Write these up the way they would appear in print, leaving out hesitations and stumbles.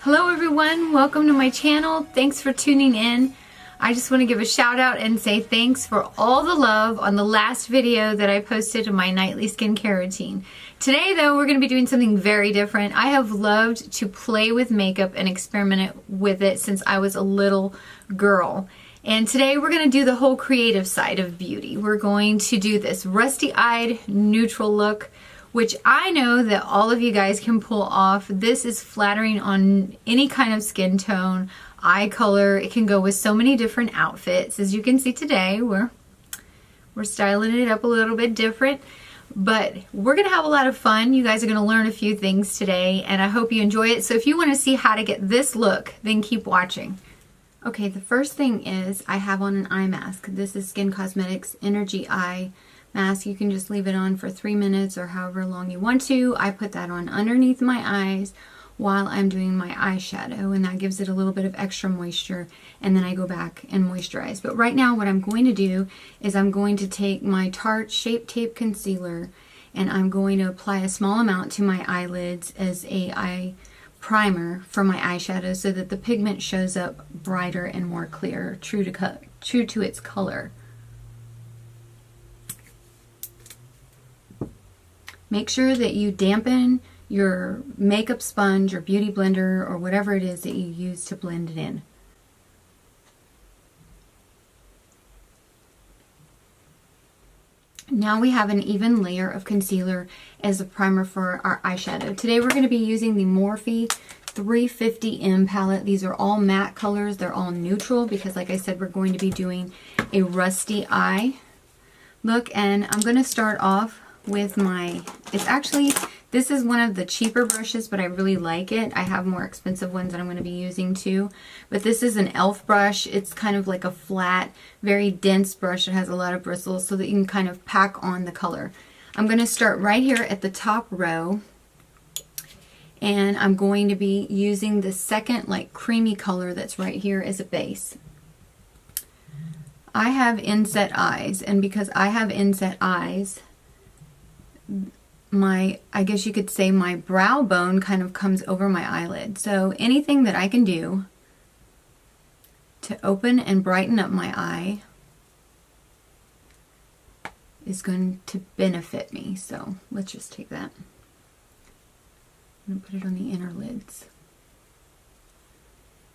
Hello everyone, welcome to my channel. Thanks for tuning in. I just want to give a shout out and say thanks for all the love on the last video that I posted of my nightly skincare routine. Today though, we're going to be doing something very different. I have loved to play with makeup and experiment with it since I was a little girl. And today we're going to do the whole creative side of beauty. We're going to do this rusty-eyed neutral look, which I know that all of you guys can pull off. This is flattering on any kind of skin tone, eye color. It can go with so many different outfits. As you can see today, we're styling it up a little bit different, but we're gonna have a lot of fun. You guys are gonna learn a few things today, and I hope you enjoy it. So if you wanna see how to get this look, then keep watching. Okay, the first thing is I have on an eye mask. This is Skin Cosmetics Energy Eye Mask. You can just leave it on for 3 minutes or however long you want to. I put that on underneath my eyes while I'm doing my eyeshadow, and that gives it a little bit of extra moisture, and then I go back and moisturize. But right now what I'm going to do is I'm going to take my Tarte Shape Tape Concealer and I'm going to apply a small amount to my eyelids as a eye primer for my eyeshadow so that the pigment shows up brighter and more clear, true to its color. Make sure that you dampen your makeup sponge or beauty blender or whatever it is that you use to blend it in. Now we have an even layer of concealer as a primer for our eyeshadow. Today we're going to be using the Morphe 350M palette. These are all matte colors. They're all neutral because, like I said, we're going to be doing a rusty eye look. And I'm going to start off with my, this is one of the cheaper brushes, but I really like it. I have more expensive ones that I'm going to be using too. But this is an e.l.f. brush. It's kind of like a flat, very dense brush. It has a lot of bristles so that you can kind of pack on the color. I'm going to start right here at the top row. And I'm going to be using the second like creamy color that's right here as a base. I have inset eyes, and because I have inset eyes, I guess you could say my brow bone kind of comes over my eyelid. So anything that I can do to open and brighten up my eye is going to benefit me. So let's just take that. I'm going to put it on the inner lids.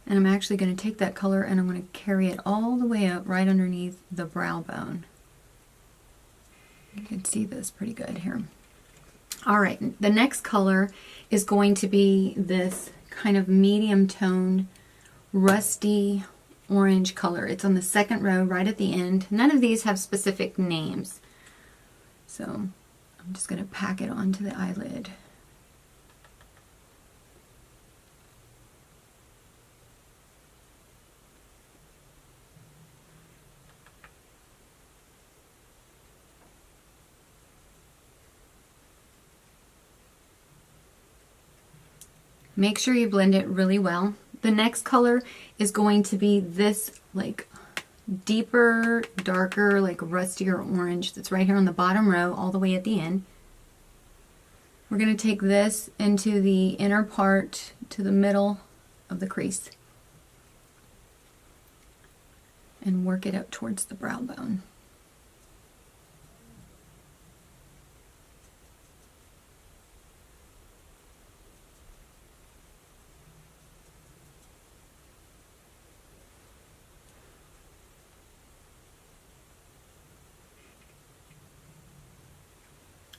And I'm actually going to take that color and I'm going to carry it all the way up right underneath the brow bone. You can see this pretty good here. All right, the next color is going to be this kind of medium toned rusty orange color. It's on the second row right at the end. None of these have specific names. So I'm just going to pack it onto the eyelid. Make sure you blend it really well. The next color is going to be this like deeper, darker, like rustier orange that's right here on the bottom row all the way at the end. We're going to take this into the inner part to the middle of the crease and work it up towards the brow bone.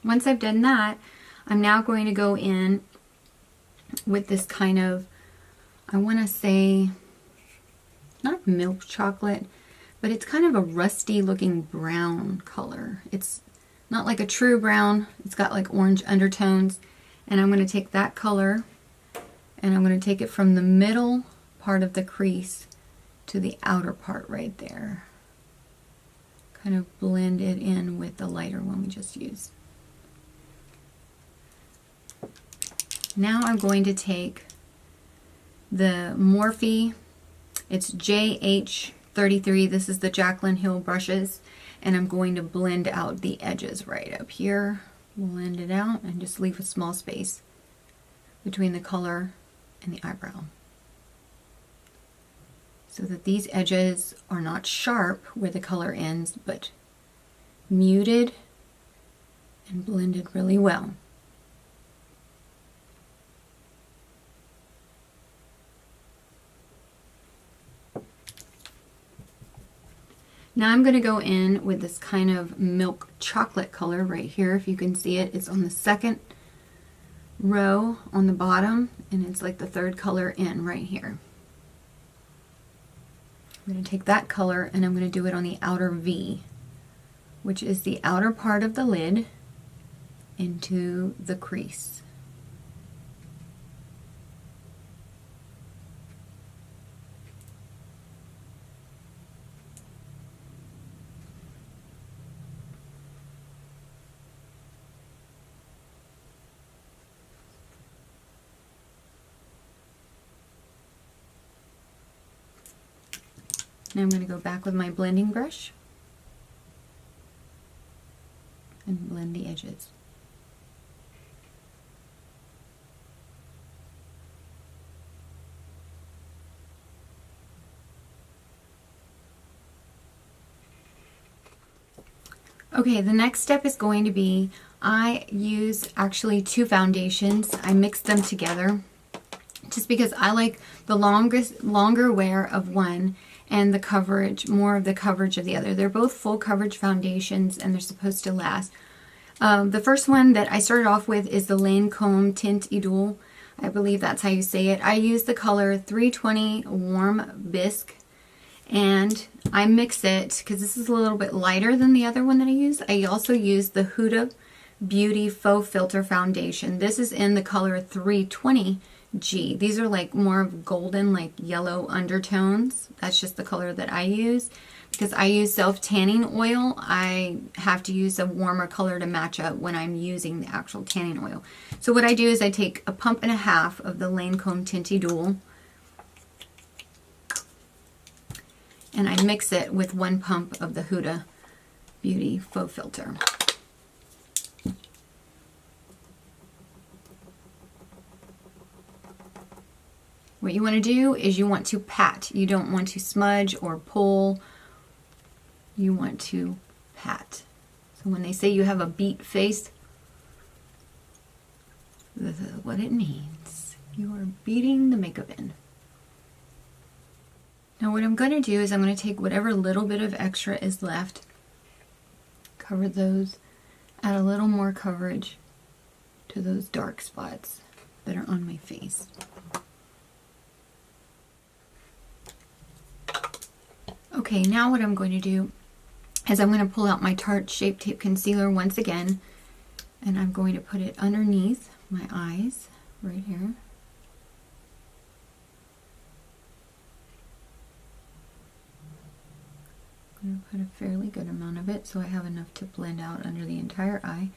Once I've done that, I'm now going to go in with this kind of, I want to say, not milk chocolate, but it's kind of a rusty looking brown color. It's not like a true brown. It's got like orange undertones. And I'm going to take that color and I'm going to take it from the middle part of the crease to the outer part right there. Kind of blend it in with the lighter one we just used. Now I'm going to take the Morphe, it's JH33, this is the Jaclyn Hill brushes, and I'm going to blend out the edges right up here. Blend it out and just leave a small space between the color and the eyebrow, so that these edges are not sharp where the color ends, but muted and blended really well. Now I'm going to go in with this kind of milk chocolate color right here. If you can see it, it's on the second row on the bottom, and it's like the third color in right here. I'm going to take that color and I'm going to do it on the outer V, which is the outer part of the lid, into the crease. Now I'm going to go back with my blending brush and blend the edges. Okay, the next step is going to be, I use actually two foundations. I mix them together just because I like the longer wear of one and the coverage, more of the coverage of the other. They're both full coverage foundations and they're supposed to last. The first one that I started off with is the Lancome Tient Idole. I believe that's how you say it. I use the color 320 Warm Bisque, and I mix it because this is a little bit lighter than the other one that I use. I also use the Huda Beauty Faux Filter Foundation. This is in the color 320G. These are like more of golden, like yellow undertones. That's just the color that I use. Because I use self-tanning oil, I have to use a warmer color to match up when I'm using the actual tanning oil. So what I do is I take a pump and a half of the Lancome Tient Idole and I mix it with 1 pump of the Huda Beauty Faux Filter. What you want to do is you want to pat. You don't want to smudge or pull. You want to pat. So when they say you have a beat face, this is what it means. You are beating the makeup in. Now what I'm going to do is I'm going to take whatever little bit of extra is left, cover those, add a little more coverage to those dark spots that are on my face. Okay, now what I'm going to do is I'm going to pull out my Tarte Shape Tape Concealer once again, and I'm going to put it underneath my eyes right here. I'm going to put a fairly good amount of it so I have enough to blend out under the entire eye.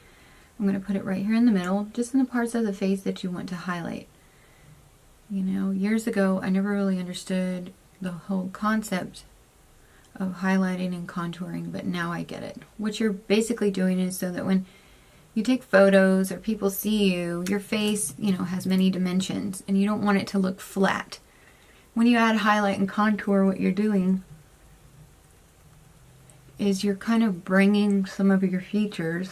I'm going to put it right here in the middle, just in the parts of the face that you want to highlight. You know, years ago I never really understood the whole concept of highlighting and contouring, but now I get it. What you're basically doing is so that when you take photos or people see you, your face, you know, has many dimensions and you don't want it to look flat. When you add highlight and contour, what you're doing is you're kind of bringing some of your features,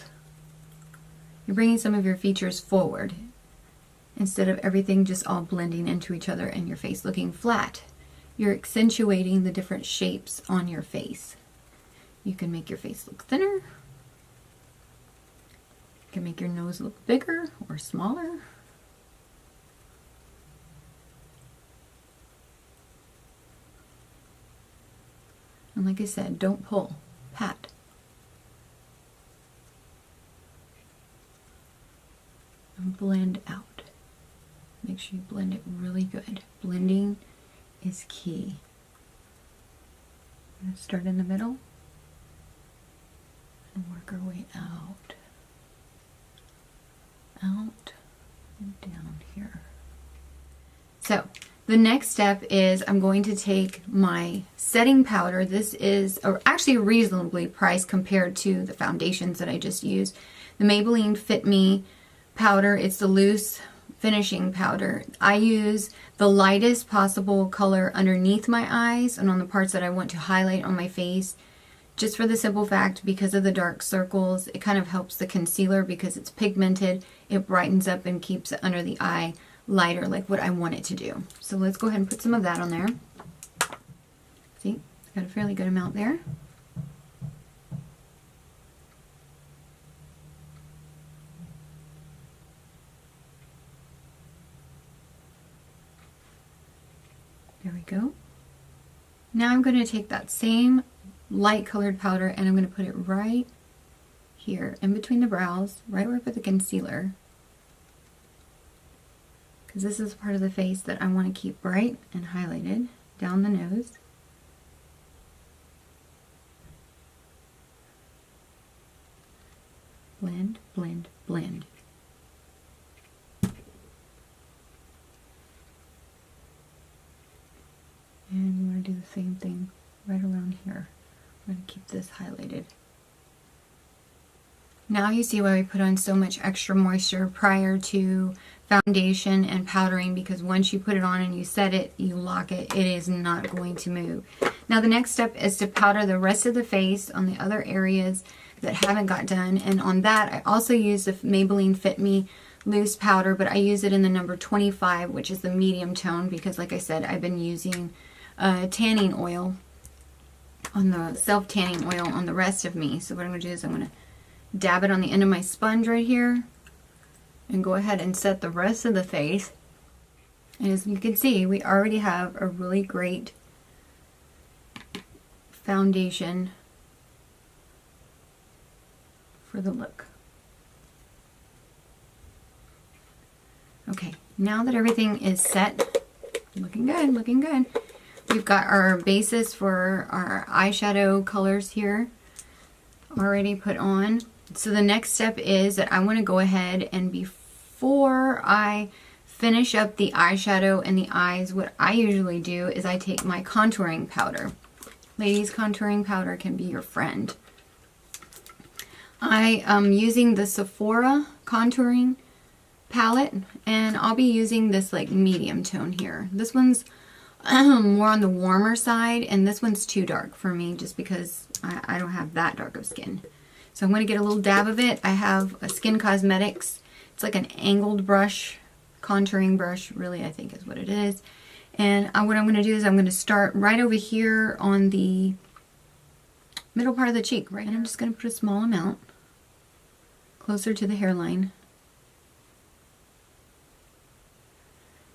forward instead of everything just all blending into each other and your face looking flat. You're accentuating the different shapes on your face. You can make your face look thinner. You can make your nose look bigger or smaller. And like I said, don't pull, pat. And blend out. Make sure you blend it really good. Blending is key. I'm going to start in the middle and work our way out. Out and down here. So the next step is I'm going to take my setting powder. This is actually reasonably priced compared to the foundations that I just used. The Maybelline Fit Me powder. It's the loose finishing powder. I use the lightest possible color underneath my eyes and on the parts that I want to highlight on my face, just for the simple fact, because of the dark circles, it kind of helps the concealer because it's pigmented. It brightens up and keeps it under the eye lighter, like what I want it to do. So let's go ahead and put some of that on there. See, got a fairly good amount there. There we go. Now I'm going to take that same light colored powder and I'm going to put it right here in between the brows, right where I put the concealer, because this is part of the face that I want to keep bright and highlighted down the nose. Blend, blend, blend. And you want to do the same thing right around here. I'm going to keep this highlighted. Now you see why we put on so much extra moisture prior to foundation and powdering, because once you put it on and you set it, you lock it, it is not going to move. Now the next step is to powder the rest of the face on the other areas that haven't got done, and on that I also use the Maybelline Fit Me loose powder, but I use it in the number 25, which is the medium tone, because like I said, I've been using tanning oil on the self-tanning oil on the rest of me. So what I'm going to do is I'm going to dab it on the end of my sponge right here and go ahead and set the rest of the face. And as you can see, we already have a really great foundation for the look. Okay, now that everything is set, looking good, looking good. We've got our basis for our eyeshadow colors here already put on. So the next step is that I want to go ahead and, before I finish up the eyeshadow and the eyes, what I usually do is I take my contouring powder. Ladies, contouring powder can be your friend. I am using the Sephora contouring palette, and I'll be using this like medium tone here. This one's more on the warmer side, and this one's too dark for me just because I don't have that dark of skin. So I'm going to get a little dab of it. I have a Skin Cosmetics. It's like an angled brush, contouring brush, really I think is what it is. And what I'm going to do is I'm going to start right over here on the middle part of the cheek, right? And I'm just going to put a small amount closer to the hairline.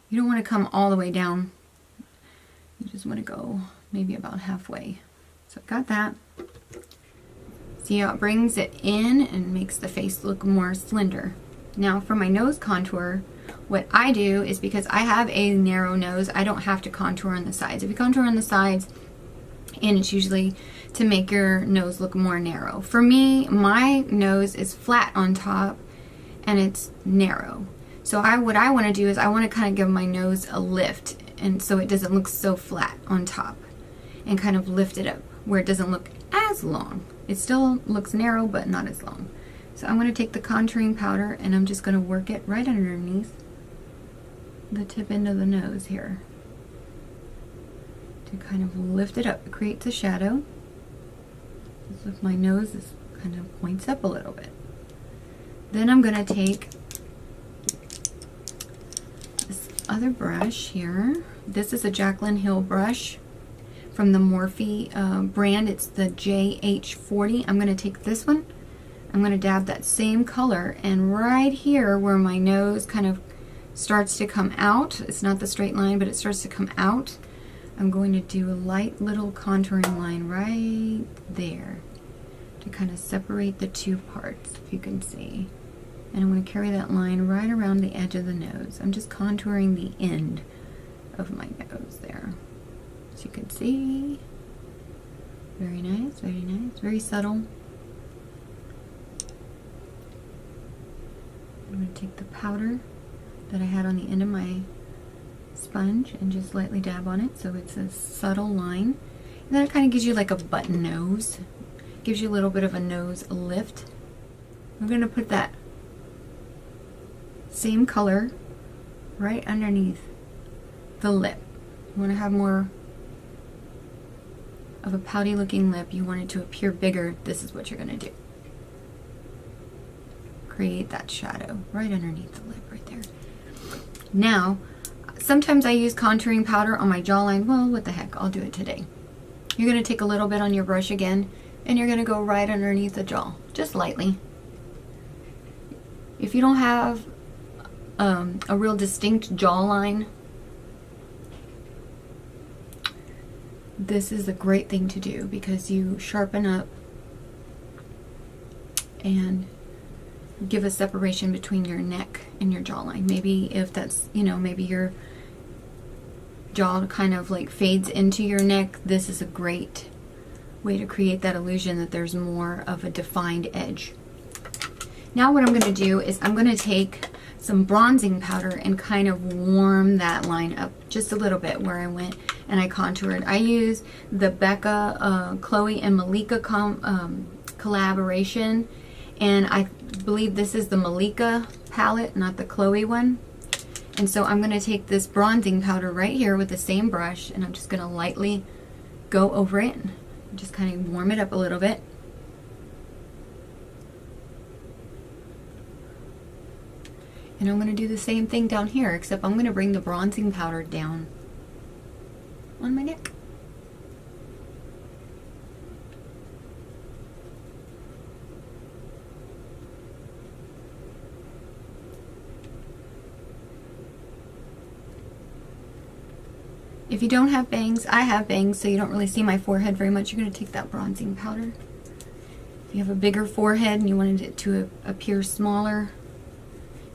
You don't want to come all the way down. You just want to go maybe about halfway. So I've got that. See how it brings it in and makes the face look more slender. Now for my nose contour, what I do is, because I have a narrow nose, I don't have to contour on the sides. If you contour on the sides, and it's usually to make your nose look more narrow. For me, my nose is flat on top and it's narrow. So what I want to do is I want to kind of give my nose a lift, and so it doesn't look so flat on top, and kind of lift it up where it doesn't look as long. It still looks narrow, but not as long. So I'm going to take the contouring powder and I'm just going to work it right underneath the tip end of the nose here to kind of lift it up. It creates a shadow. So if my nose is kind of points up a little bit. Then I'm going to take this other brush here. This is a Jaclyn Hill brush from the Morphe brand. It's the JH40. I'm going to take this one. I'm going to dab that same color, and right here where my nose kind of starts to come out, it's not the straight line, but it starts to come out, I'm going to do a light little contouring line right there to kind of separate the two parts, if you can see. And I'm going to carry that line right around the edge of the nose. I'm just contouring the end of my nose there. As you can see, very nice, very subtle. I'm going to take the powder that I had on the end of my sponge and just lightly dab on it so it's a subtle line. And then it kind of gives you like a button nose. Gives you a little bit of a nose lift. I'm going to put that same color right underneath the lip. You want to have more of a pouty looking lip. You want it to appear bigger. This is what you're going to do. Create that shadow right underneath the lip right there. Now, sometimes I use contouring powder on my jawline. Well, what the heck, I'll do it today. You're going to take a little bit on your brush again, and you're going to go right underneath the jaw, just lightly. If you don't have a real distinct jawline, this is a great thing to do because you sharpen up and give a separation between your neck and your jawline. Maybe if that's, you know, maybe your jaw kind of like fades into your neck, this is a great way to create that illusion that there's more of a defined edge. Now what I'm going to do is I'm going to take some bronzing powder and kind of warm that line up just a little bit where I went and I contoured. I use the Becca, Chloe and Malika collaboration, and I believe this is the Malika palette, not the Chloe one. And so I'm going to take this bronzing powder right here with the same brush, and I'm just going to lightly go over it, just kind of warm it up a little bit. And I'm going to do the same thing down here, except I'm going to bring the bronzing powder down on my neck. If you don't have bangs, I have bangs, so you don't really see my forehead very much. You're going to take that bronzing powder. If you have a bigger forehead and you wanted it to appear smaller,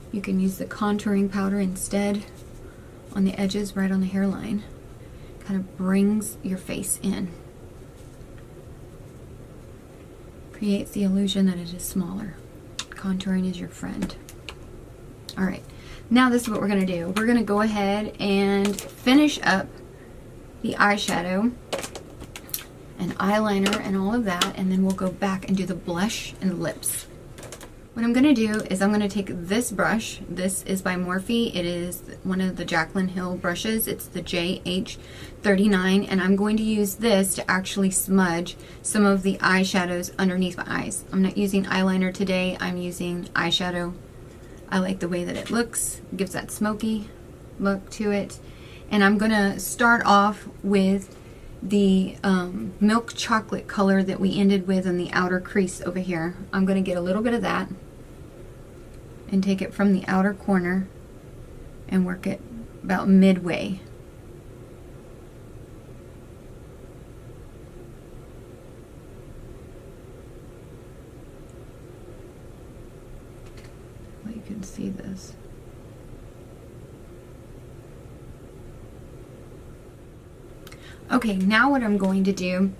you can use the contouring powder instead on the edges, right on the hairline. Kind of brings your face in. Creates the illusion that it is smaller. Contouring is your friend. Alright, now this is what we're going to do. We're going to go ahead and finish up the eyeshadow and eyeliner and all of that, and then we'll go back and do the blush and the lips. What I'm going to do is I'm going to take this brush. This is by Morphe. It is one of the Jaclyn Hill brushes. It's the JH39, and I'm going to use this to actually smudge some of the eyeshadows underneath my eyes. I'm not using eyeliner today. I'm using eyeshadow. I like the way that it looks. It gives that smoky look to it. And I'm going to start off with the milk chocolate color that we ended with on the outer crease over here. I'm going to get a little bit of that and take it from the outer corner and work it about midway. Well, you can see this. Okay, now what I'm going to do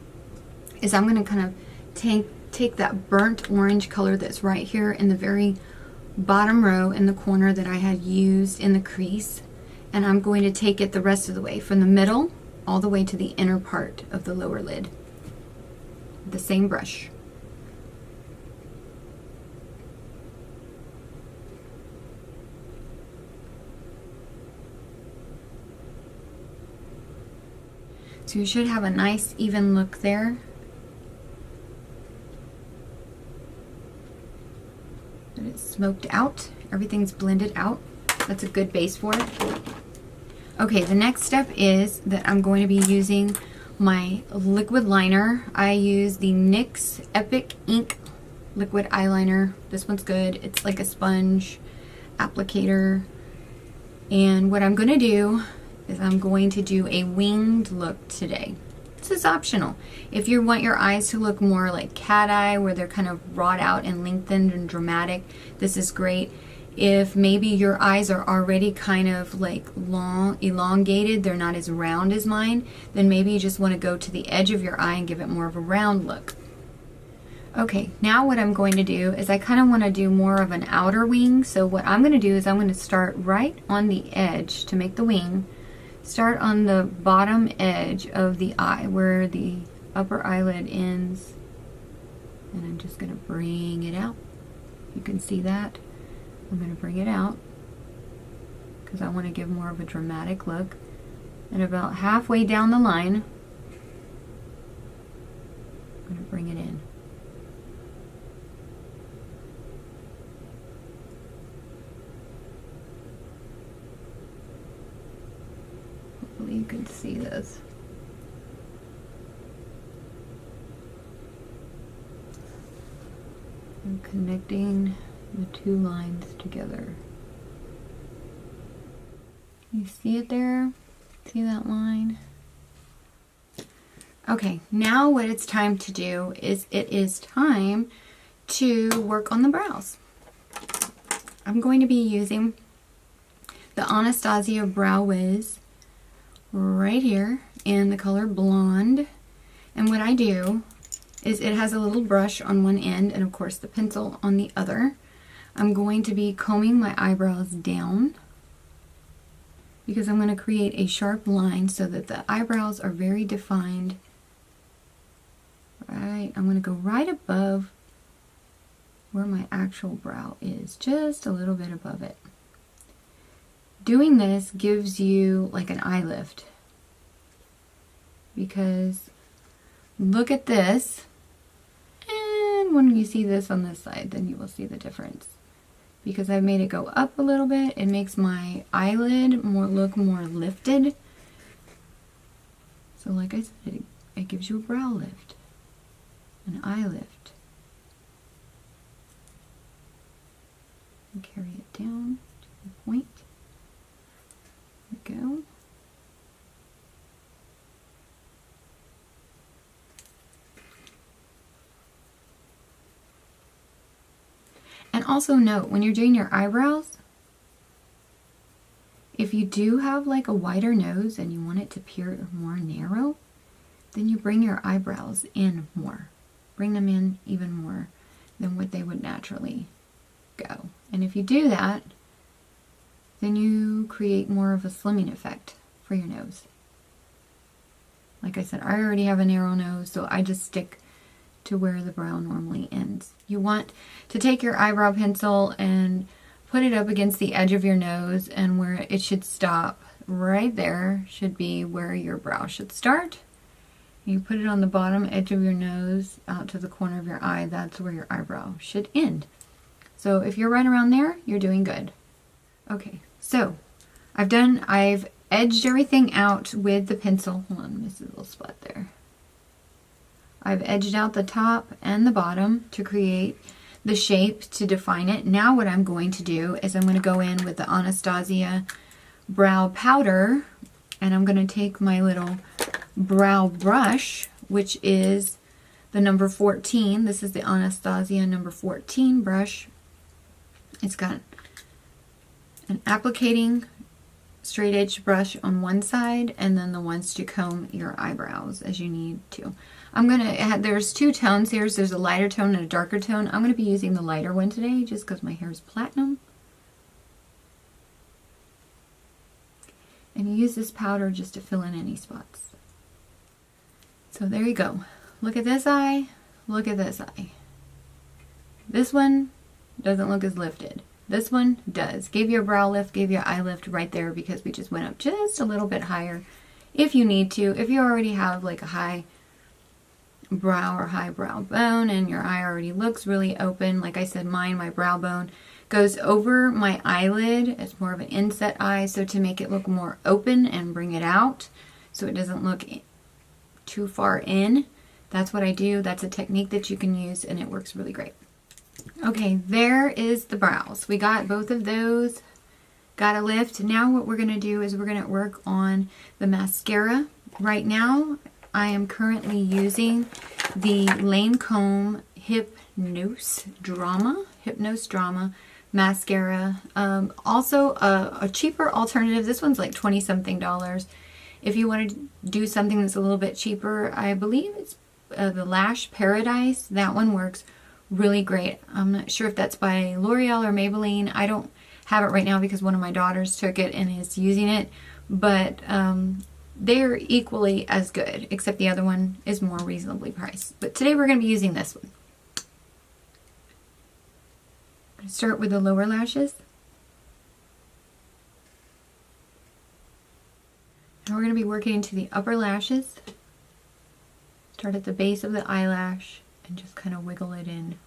is I'm going to kind of take that burnt orange color that's right here in the very bottom row in the corner that I had used in the crease, and I'm going to take it the rest of the way from the middle all the way to the inner part of the lower lid. The same brush. So you should have a nice even look there. That it's smoked out. Everything's blended out. That's a good base for it. Okay, the next step is that I'm going to be using my liquid liner. I use the NYX Epic Ink liquid eyeliner. This one's good. It's like a sponge applicator. And what I'm going to do is I'm going to do a winged look today. This is optional. If you want your eyes to look more like cat eye, where they're kind of wrought out and lengthened and dramatic, this is great. If maybe your eyes are already kind of like long, elongated, they're not as round as mine, then maybe you just want to go to the edge of your eye and give it more of a round look. Okay, now what I'm going to do is I kind of want to do more of an outer wing. So what I'm going to do is I'm going to start right on the edge to make the wing. Start on the bottom edge of the eye where the upper eyelid ends, and I'm just going to bring it out. You can see that. I'm going to bring it out. because I want to give more of a dramatic look. And about halfway down the line, I'm going to bring it in. Hopefully you can see this. I'm connecting the two lines together. You see it there? See that line? Okay, now what it's time to do is it is time to work on the brows. I'm going to be using the Anastasia Brow Wiz right here in the color Blonde. And what I do is it has a little brush on one end and of course the pencil on the other. I'm going to be combing my eyebrows down because I'm going to create a sharp line so that the eyebrows are very defined. Right, I'm going to go right above where my actual brow is, just a little bit above it. Doing this gives you like an eye lift because look at this. And when you see this on this side, then you will see the difference. Because I've made it go up a little bit, it makes my eyelid look more lifted. So like I said, it gives you a brow lift, an eye lift. And carry it down to the point. There we go. And also note, when you're doing your eyebrows, if you do have like a wider nose and you want it to appear more narrow, then you bring your eyebrows in more. Bring them in even more than what they would naturally go. And if you do that, then you create more of a slimming effect for your nose. Like I said, I already have a narrow nose, so I just stick to where the brow normally ends. You want to take your eyebrow pencil and put it up against the edge of your nose, and where it should stop right there should be where your brow should start. You put it on the bottom edge of your nose out to the corner of your eye. That's where your eyebrow should end. So if you're right around there, you're doing good. Okay, so I've edged everything out with the pencil. Hold on, miss a little spot there. I've edged out the top and the bottom to create the shape to define it. Now what I'm going to do is I'm going to go in with the Anastasia brow powder, and I'm going to take my little brow brush, which is the number 14. This is the Anastasia number 14 brush. It's got an applicating straight edge brush on one side, and then the ones to comb your eyebrows as you need to. There's two tones here. So there's a lighter tone and a darker tone. I'm going to be using the lighter one today just because my hair is platinum. And you use this powder just to fill in any spots. So there you go. Look at this eye. Look at this eye. This one doesn't look as lifted. This one does. Gave you a brow lift, gave you an eye lift right there because we just went up just a little bit higher if you need to. If you already have like a high brow or high brow bone and your eye already looks really open, like I said, my brow bone goes over my eyelid. It's more of an inset eye, so to make it look more open and bring it out so it doesn't look too far in, that's what I do. That's a technique that you can use and it works really great. Okay, there is the brows. We got both of those, got a lift. Now what we're going to do is we're going to work on the mascara. Right now I am currently using the Lancome Hypnose Drama mascara. Also a cheaper alternative. This one's like $20-something. If you want to do something that's a little bit cheaper, I believe it's the Lash Paradise. That one works really great. I'm not sure if that's by L'Oreal or Maybelline. I don't have it right now because one of my daughters took it and is using it, but they're equally as good, except the other one is more reasonably priced. But today we're going to be using this one. I'm going to start with the lower lashes. we're going to be working into the upper lashes. Start at the base of the eyelash and just kind of wiggle it in.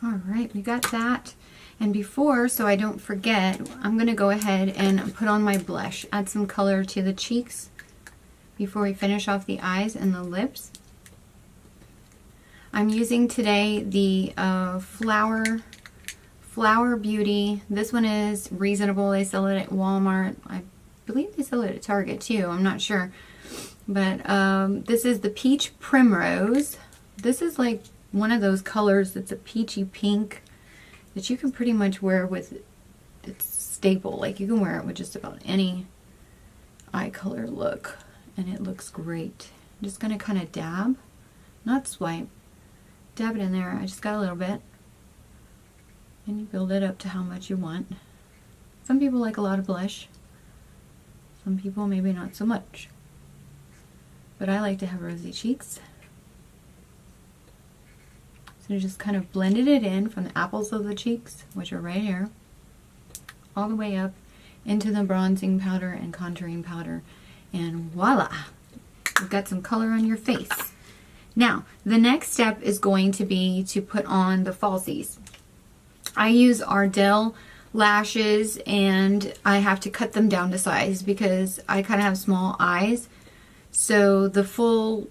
Alright, we got that. And before, so I don't forget, I'm going to go ahead and put on my blush. Add some color to the cheeks before we finish off the eyes and the lips. I'm using today the Flower Beauty. This one is reasonable. They sell it at Walmart. I believe they sell it at Target too. I'm not sure. But this is the Peach Primrose. This is like one of those colors that's a peachy pink that you can pretty much wear with, it's staple. Like you can wear it with just about any eye color look. And it looks great. I'm just going to kind of dab, not swipe. Dab it in there. I just got a little bit. And you build it up to how much you want. Some people like a lot of blush. Some people maybe not so much. But I like to have rosy cheeks. So I just kind of blended it in from the apples of the cheeks, which are right here, all the way up into the bronzing powder and contouring powder. And voila! You've got some color on your face. Now, the next step is going to be to put on the falsies. I use Ardell lashes and I have to cut them down to size because I kind of have small eyes. So the full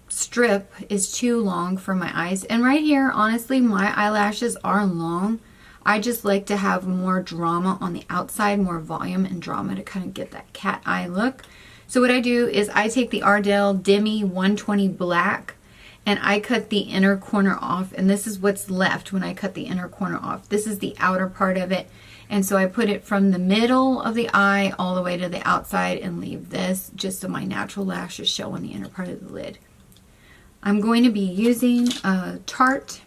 strip is too long for my eyes. And right here, honestly, my eyelashes are long. I just like to have more drama on the outside, more volume and drama to kind of get that cat eye look. So what I do is I take the Ardell Demi 120 Black and I cut the inner corner off, and this is what's left when I cut the inner corner off. This is the outer part of it, and so I put it from the middle of the eye all the way to the outside and leave this just so my natural lashes show on the inner part of the lid. I'm going to be using a Tarteist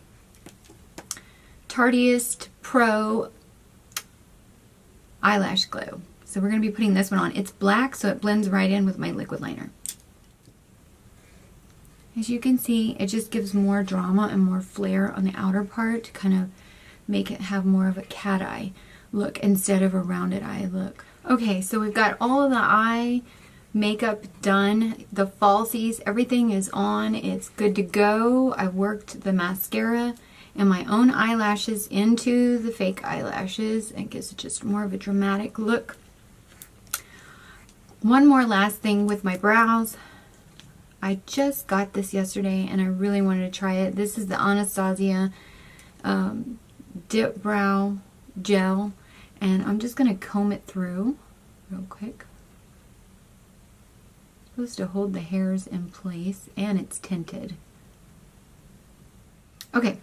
Pro Eyelash Glow. So we're going to be putting this one on. It's black, so it blends right in with my liquid liner. As you can see, it just gives more drama and more flair on the outer part to kind of make it have more of a cat eye look instead of a rounded eye look. Okay, so we've got all of the eye makeup done. The falsies, everything is on. It's good to go. I worked the mascara and my own eyelashes into the fake eyelashes. It gives it just more of a dramatic look. One more last thing with my brows. I just got this yesterday and I really wanted to try it. This is the Anastasia Dip Brow Gel, and I'm just going to comb it through real quick. It's supposed to hold the hairs in place, and it's tinted. Okay,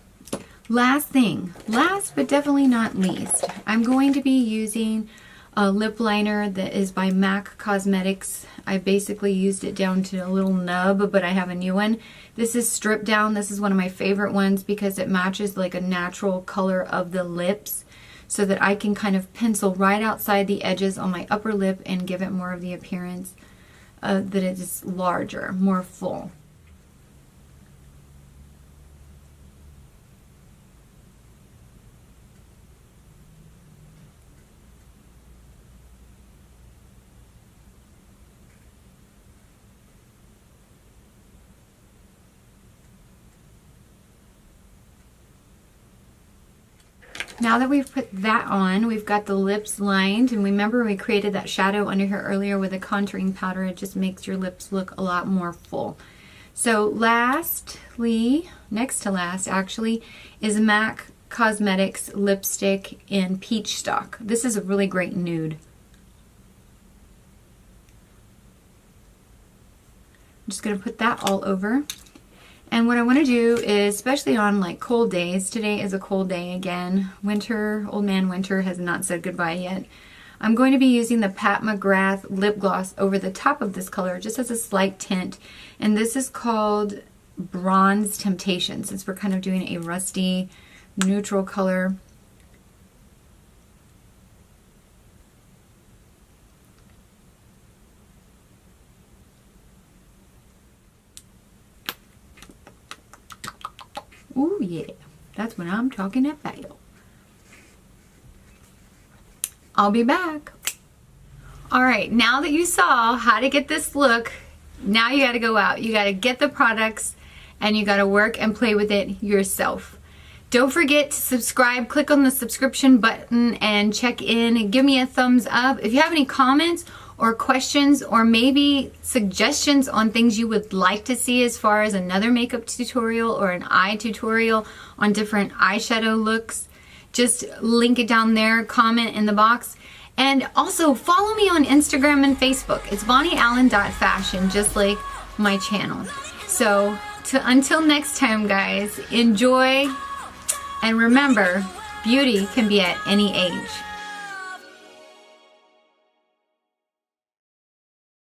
last thing, last but definitely not least, I'm going to be using a lip liner that is by MAC Cosmetics. I basically used it down to a little nub, but I have a new one. This is Strip Down. This is one of my favorite ones because it matches like a natural color of the lips so that I can kind of pencil right outside the edges on my upper lip and give it more of the appearance that it is larger, more full. Now that we've put that on, we've got the lips lined, and remember we created that shadow under here earlier with a contouring powder. It just makes your lips look a lot more full. So lastly, next to last actually, is MAC Cosmetics lipstick in Peach Stock. This is a really great nude. I'm just going to put that all over. And what I want to do is, especially on like cold days, today is a cold day again. Winter, old man winter has not said goodbye yet. I'm going to be using the Pat McGrath lip gloss over the top of this color, just as a slight tint. And this is called Bronze Temptation, since we're kind of doing a rusty, neutral color. Ooh, yeah. That's what I'm talking about. I'll be back. All right, now that you saw how to get this look, now you gotta go out. You gotta get the products and you gotta work and play with it yourself. Don't forget to subscribe. Click on the subscription button and check in and give me a thumbs up. If you have any comments or questions or maybe suggestions on things you would like to see as far as another makeup tutorial or an eye tutorial on different eyeshadow looks, just link it down there, comment in the box. And also follow me on Instagram and Facebook. It's BonnieAllen.fashion, just like my channel. So until next time, guys, enjoy, and remember, beauty can be at any age.